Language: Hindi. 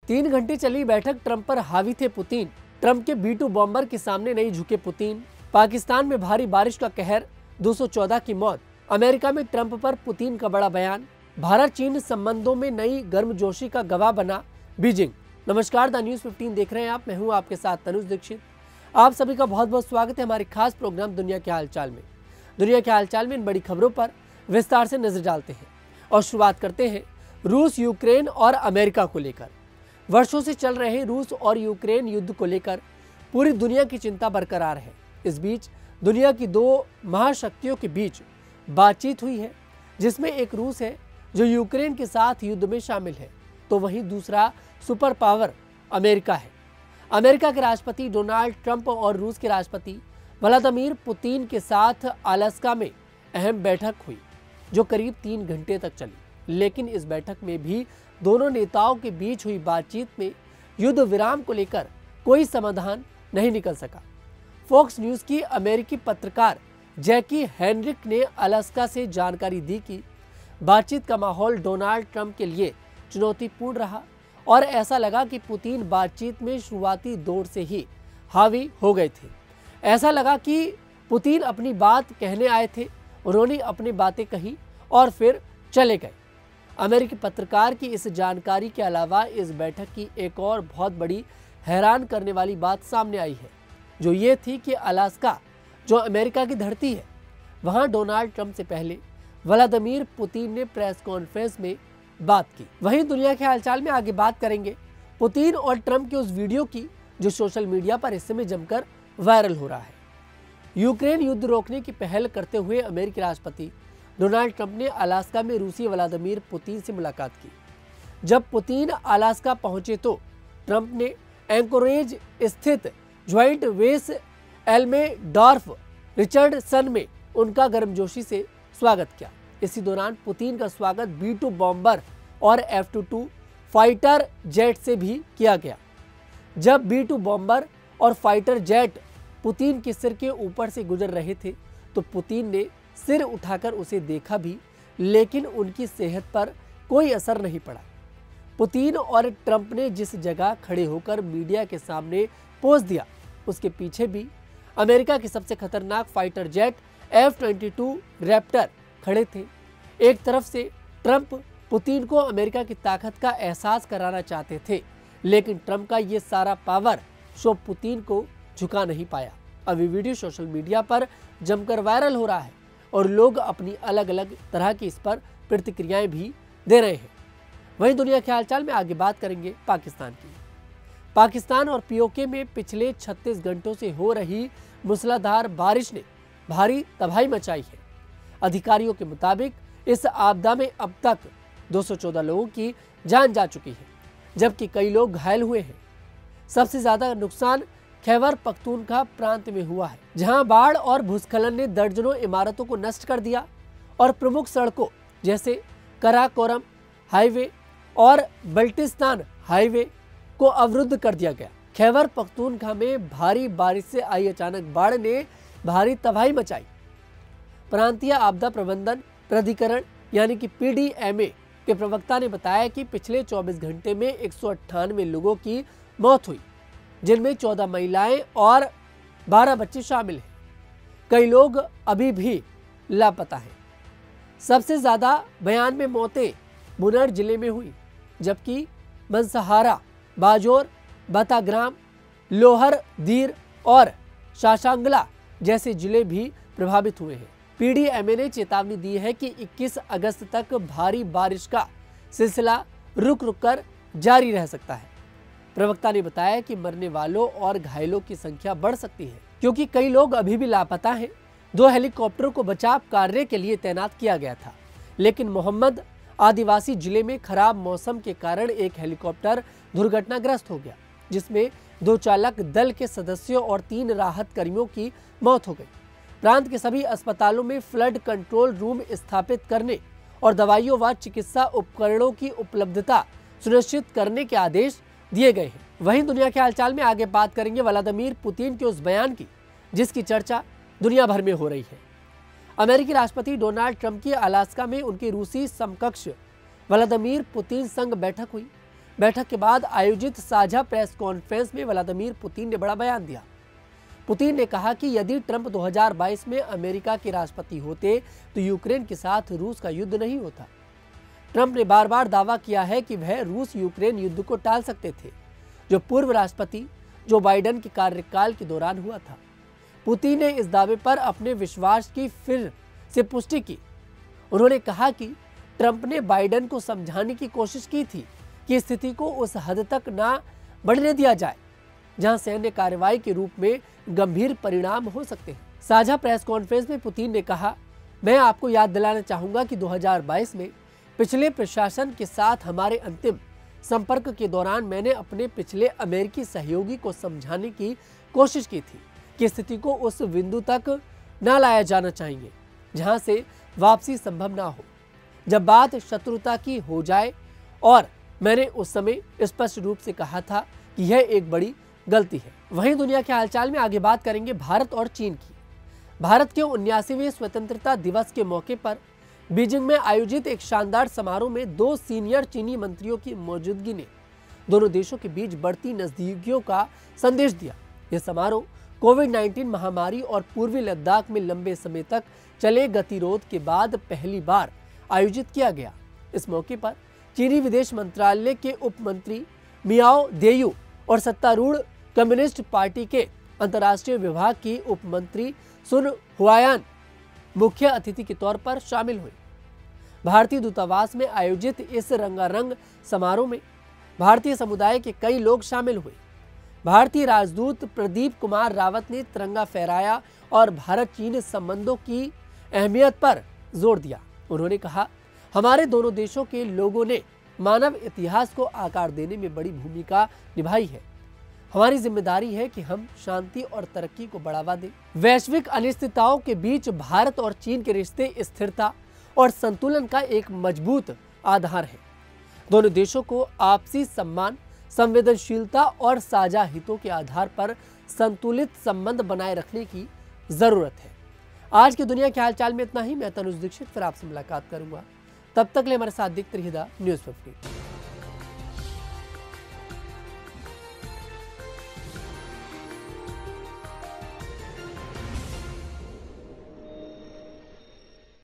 3 घंटे चली बैठक, ट्रंप पर हावी थे पुतिन। ट्रंप के B-2 बॉम्बर के सामने नहीं झुके पुतिन। पाकिस्तान में भारी बारिश का कहर, 214 की मौत। अमेरिका में ट्रंप पर पुतिन का बड़ा बयान। भारत चीन संबंधों में नई गर्मजोशी का गवाह बना बीजिंग। नमस्कार, द न्यूज़ 15 देख रहे हैं आप। मैं हूं आपके साथ तनुज दीक्षित। आप सभी का बहुत बहुत स्वागत है हमारे खास प्रोग्राम दुनिया के हालचाल में। दुनिया के हालचाल में इन बड़ी खबरों पर विस्तार से नजर डालते हैं और शुरुआत करते हैं रूस, यूक्रेन और अमेरिका को लेकर। वर्षों से चल रहे रूस और यूक्रेन युद्ध को लेकर पूरी दुनिया की चिंता बरकरार है। इस बीच दुनिया की दो महाशक्तियों के बीच बातचीत हुई है, जिसमें एक रूस है जो यूक्रेन के साथ युद्ध में शामिल है, तो वहीं दूसरा सुपर पावर अमेरिका है। अमेरिका के राष्ट्रपति डोनाल्ड ट्रंप और रूस के राष्ट्रपति व्लादिमीर पुतिन के साथ अलास्का में अहम बैठक हुई, जो करीब 3 घंटे तक चली। लेकिन इस बैठक में भी दोनों नेताओं के बीच हुई बातचीत में युद्ध विराम को लेकर कोई समाधान नहीं निकल सका। फॉक्स न्यूज़ की अमेरिकी पत्रकार जैकी हेनरिक ने अलास्का से जानकारी दी कि बातचीत का माहौल डोनाल्ड ट्रंप के लिए चुनौतीपूर्ण रहा और ऐसा लगा कि पुतिन बातचीत में शुरुआती दौर से ही हावी हो गए थे। ऐसा लगा कि पुतिन अपनी बात कहने आए थे, उन्होंने अपनी बातें कही और फिर चले गए। अमेरिकी पत्रकार की इस जानकारी के अलावा इस बैठक की एक और बहुत बड़ी हैरान करने वाली बात सामने आई है, जो ये थी कि अलास्का जो अमेरिका की धरती है, वहां डोनाल्ड ट्रंप से पहले व्लादिमीर पुतिन ने प्रेस कॉन्फ्रेंस में बात की। वहीं दुनिया के हालचाल में आगे बात करेंगे पुतिन और ट्रंप के उस वीडियो की जो सोशल मीडिया पर इस समय जमकर वायरल हो रहा है। यूक्रेन युद्ध रोकने की पहल करते हुए अमेरिकी राष्ट्रपति डोनाल्ड ट्रंप ने अलास्का में रूसी व्लादिमीर पुतिन से मुलाकात की। जब पुतिन अलास्का पहुंचे तो ट्रंप ने एंकोरेज स्थित ज्वाइंट बेस एल्मेडॉर्फ रिचर्डसन में उनका गर्मजोशी से स्वागत किया। इसी दौरान पुतिन का स्वागत B-2 बॉम्बर और F-22 फाइटर जेट से भी किया गया। जब B-2 बॉम्बर और फाइटर जेट पुतिन के सिर के ऊपर से गुजर रहे थे तो पुतिन ने सिर उठाकर उसे देखा भी, लेकिन उनकी सेहत पर कोई असर नहीं पड़ा। पुतिन और ट्रंप ने जिस जगह खड़े होकर मीडिया के सामने पोज दिया, उसके पीछे भी अमेरिका के सबसे खतरनाक फाइटर जेट F-22 रैप्टर खड़े थे। एक तरफ से ट्रंप पुतिन को अमेरिका की ताकत का एहसास कराना चाहते थे, लेकिन ट्रंप का ये सारा पावर शो पुतिन को झुका नहीं पाया। अब ये वीडियो सोशल मीडिया पर जमकर वायरल हो रहा है और लोग अपनी अलग अलग तरह की इस पर प्रतिक्रियाएं भी दे रहे हैं। वहीं दुनिया के हालचाल में आगे बात करेंगे पाकिस्तान की। पाकिस्तान और POK में पिछले 36 घंटों से हो रही मूसलाधार बारिश ने भारी तबाही मचाई है। अधिकारियों के मुताबिक इस आपदा में अब तक 214 लोगों की जान जा चुकी है, जबकि कई लोग घायल हुए हैं। सबसे ज्यादा नुकसान खैबर पख्तूनख्वा प्रांत में हुआ है, जहां बाढ़ और भूस्खलन ने दर्जनों इमारतों को नष्ट कर दिया और प्रमुख सड़कों जैसे कराकोरम हाईवे और बल्टिस्तान हाईवे को अवरुद्ध कर दिया गया। खैबर पख्तूनख्वा में भारी बारिश से आई अचानक बाढ़ ने भारी तबाही मचाई। प्रांतीय आपदा प्रबंधन प्राधिकरण यानी कि PDMA के प्रवक्ता ने बताया कि पिछले 24 घंटे में 198 लोगों की मौत हुई, जिनमें 14 महिलाएं और 12 बच्चे शामिल हैं। कई लोग अभी भी लापता हैं। सबसे ज्यादा 92 मौतें बुनर जिले में हुई, जबकि मंसहारा, बाजोर, बताग्राम, लोहर दीर और शाशांगला जैसे जिले भी प्रभावित हुए हैं। PDMA ने चेतावनी दी है कि 21 अगस्त तक भारी बारिश का सिलसिला रुक रुक कर जारी रह सकता है। प्रवक्ता ने बताया कि मरने वालों और घायलों की संख्या बढ़ सकती है, क्योंकि कई लोग अभी भी लापता हैं। 2 हेलीकॉप्टरों को बचाव कार्य के लिए तैनात किया गया था, लेकिन मोहम्मद आदिवासी जिले में खराब मौसम के कारण एक हेलीकॉप्टर दुर्घटनाग्रस्त हो गया, जिसमें 2 चालक दल के सदस्यों और 3 राहत कर्मियों की मौत हो गई। प्रांत के सभी अस्पतालों में फ्लड कंट्रोल रूम स्थापित करने और दवाइयों व चिकित्सा उपकरणों की उपलब्धता सुनिश्चित करने के आदेश दिए गए हैं। वहीं दुनिया के हालचाल में आगे बात करेंगे व्लादिमीर पुतिन के उस बयान की, जिसकी चर्चा दुनिया भर में हो रही है। अमेरिकी राष्ट्रपति डोनाल्ड ट्रंप की अलास्का में उनके रूसी समकक्ष व्लादिमीर पुतिन संग बैठक हुई। बैठक के बाद आयोजित साझा प्रेस कॉन्फ्रेंस में व्लादिमीर पुतिन ने बड़ा बयान दिया। पुतिन ने कहा कि यदि ट्रंप 2022 में अमेरिका के राष्ट्रपति होते तो यूक्रेन के साथ रूस का युद्ध नहीं होता। ट्रंप ने बार बार दावा किया है कि वह रूस यूक्रेन युद्ध को टाल सकते थे, जो पूर्व राष्ट्रपति जो बाइडेन के कार्यकाल के दौरान हुआ था। पुतिन ने इस दावे पर अपने विश्वास की फिर से पुष्टि की। उन्होंने कहा कि ट्रंप ने बाइडेन को समझाने की कोशिश की थी कि स्थिति को उस हद तक ना बढ़ने दिया जाए जहां सैन्य कार्रवाई के रूप में गंभीर परिणाम हो सकते हैं। साझा प्रेस कॉन्फ्रेंस में पुतिन ने कहा, मैं आपको याद दिलाना चाहूंगा कि 2022 में पिछले प्रशासन के साथ हमारे अंतिम संपर्क के दौरान मैंने अपने पिछले अमेरिकी सहयोगी को समझाने की कोशिश की थी कि स्थिति को उस बिंदु तक न लाया जाना चाहिए जहां से वापसी संभव ना हो, जब बात शत्रुता की हो जाए, और मैंने उस समय स्पष्ट रूप से कहा था कि यह एक बड़ी गलती है। वहीं दुनिया के हालचाल में आगे बात करेंगे भारत और चीन की। भारत के 79वें स्वतंत्रता दिवस के मौके पर बीजिंग में आयोजित एक शानदार समारोह में 2 सीनियर चीनी मंत्रियों की मौजूदगी ने दोनों देशों के बीच बढ़ती नजदीकियों का संदेश दिया। यह समारोह कोविड-19 महामारी और पूर्वी लद्दाख में लंबे समय तक चले गतिरोध के बाद पहली बार आयोजित किया गया। इस मौके पर चीनी विदेश मंत्रालय के उप मंत्री मियाओ देयू और सत्तारूढ़ कम्युनिस्ट पार्टी के अंतर्राष्ट्रीय विभाग की उप मंत्री सुन हुआयान मुख्य अतिथि के तौर पर शामिल हुए। भारतीय दूतावास में आयोजित इस रंगारंग समारोह में भारतीय समुदाय के कई लोग शामिल हुए। भारतीय राजदूत प्रदीप कुमार रावत ने तिरंगा फहराया और भारत चीन संबंधों की अहमियत पर जोर दिया। उन्होंने कहा, हमारे दोनों देशों के लोगों ने मानव इतिहास को आकार देने में बड़ी भूमिका निभाई है। हमारी जिम्मेदारी है कि हम शांति और तरक्की को बढ़ावा दें। वैश्विक अनिश्चितताओं के बीच भारत और चीन के रिश्ते स्थिरता और संतुलन का एक मजबूत आधार है। दोनों देशों को आपसी सम्मान, संवेदनशीलता और साझा हितों के आधार पर संतुलित संबंध बनाए रखने की जरूरत है। आज की दुनिया के हालचाल में इतना ही। मैं तनुज दीक्षित फिर आपसे मुलाकात करूंगा। तब तक ले हमारे साथ देखते रहिएगा न्यूज़ 15।